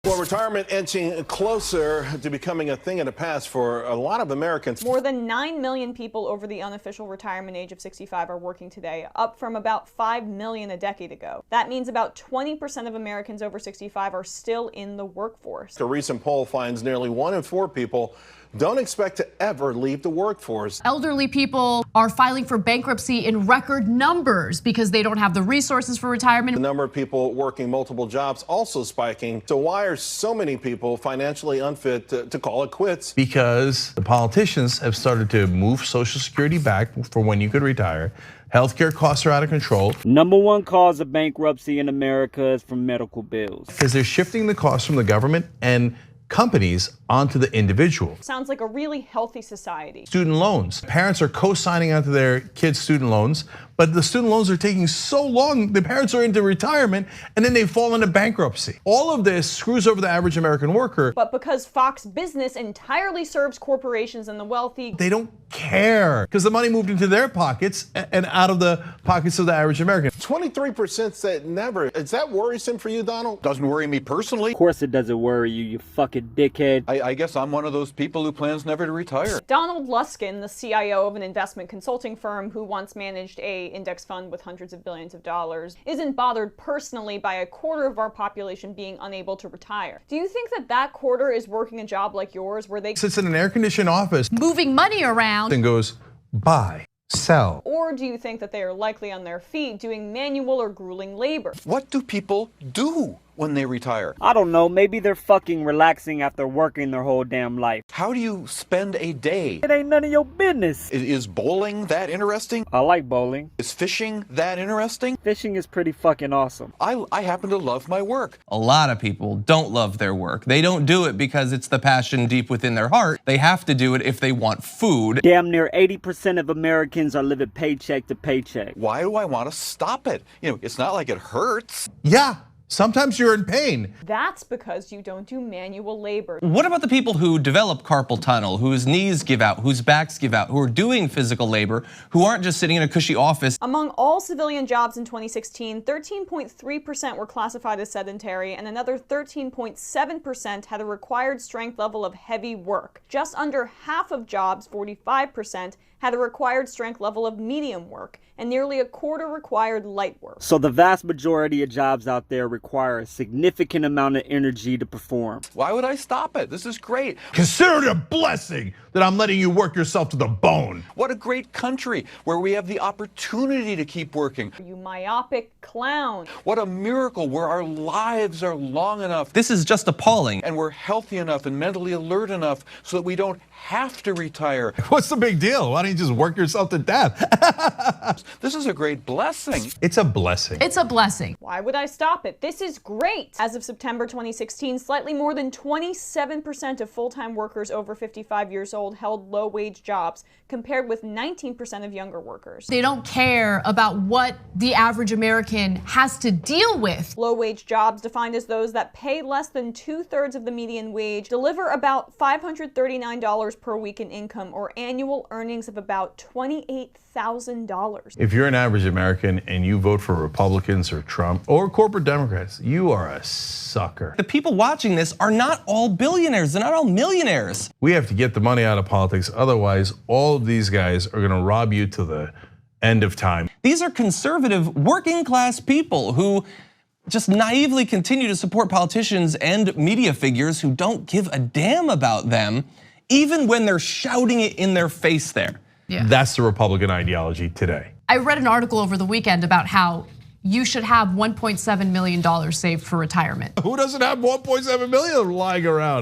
Well, retirement inching closer to becoming a thing of the past for a lot of Americans. More than 9 million people over the unofficial retirement age of 65 are working today, up from about 5 million a decade ago. That means about 20% of Americans over 65 are still in the workforce. A recent poll finds nearly 1 in 4 people don't expect to ever leave the workforce. Elderly people are filing for bankruptcy in record numbers because they don't have the resources for retirement. The number of people working multiple jobs also spiking. So why are so many people financially unfit to call it quits? Because the politicians have started to move Social Security back for when you could retire. Healthcare costs are out of control. Number one cause of bankruptcy in America is from medical bills. Because they're shifting the costs from the government and companies onto the individual. Sounds like a really healthy society. Student loans. Parents are co-signing onto their kids' student loans, but the student loans are taking so long, the parents are into retirement, and then they fall into bankruptcy. All of this screws over the average American worker. But because Fox Business entirely serves corporations and the wealthy, they don't care because the money moved into their pockets and out of the pockets of the average American. 23% said never. Is that worrisome for you, Donald? Doesn't worry me personally. Of course it doesn't worry you, you fucking dickhead. I guess I'm one of those people who plans never to retire. Donald Luskin, the CIO of an investment consulting firm who once managed a index fund with hundreds of billions of dollars, isn't bothered personally by a quarter of our population being unable to retire. Do you think that that quarter is working a job like yours where they sits in an air-conditioned office moving money around and goes, buy, sell? Or do you think that they are likely on their feet doing manual or grueling labor? What do people do when they retire? I don't know, maybe they're fucking relaxing after working their whole damn life. How do you spend a day? It ain't none of your business. Is bowling that interesting? I like bowling. Is fishing that interesting? Fishing is pretty fucking awesome. I happen to love my work. A lot of people don't love their work. They don't do it because it's the passion deep within their heart. They have to do it if they want food. Damn near 80% of Americans are living paycheck to paycheck. Why do I want to stop it? It's not like it hurts. Yeah. Sometimes you're in pain. That's because you don't do manual labor. What about the people who develop carpal tunnel, whose knees give out, whose backs give out, who are doing physical labor, who aren't just sitting in a cushy office? Among all civilian jobs in 2016, 13.3% were classified as sedentary, and another 13.7% had a required strength level of heavy work. Just under half of jobs, 45%, had a required strength level of medium work, and nearly a quarter required light work. So the vast majority of jobs out there require a significant amount of energy to perform. Why would I stop it? This is great. Consider it a blessing that I'm letting you work yourself to the bone. What a great country where we have the opportunity to keep working. You myopic clown. What a miracle where our lives are long enough. This is just appalling. And we're healthy enough and mentally alert enough so that we don't have to retire. What's the big deal? Why don't you just work yourself to death? This is a great blessing. It's a blessing. It's a blessing. Why would I stop it? This is great. As of September 2016, slightly more than 27% of full-time workers over 55 years old held low-wage jobs, compared with 19% of younger workers. They don't care about what the average American has to deal with. Low-wage jobs, defined as those that pay less than 2/3 of the median wage, deliver about $539 per week in income, or annual earnings of about $28,000. If you're an average American and you vote for Republicans or Trump or corporate Democrats, you are a sucker. The people watching this are not all billionaires. They're not all millionaires. We have to get the money out of politics. Otherwise, all of these guys are gonna rob you to the end of time. These are conservative, working class people who just naively continue to support politicians and media figures who don't give a damn about them, even when they're shouting it in their face there. Yeah. That's the Republican ideology today. I read an article over the weekend about how you should have $1.7 million saved for retirement. Who doesn't have 1.7 million lying around?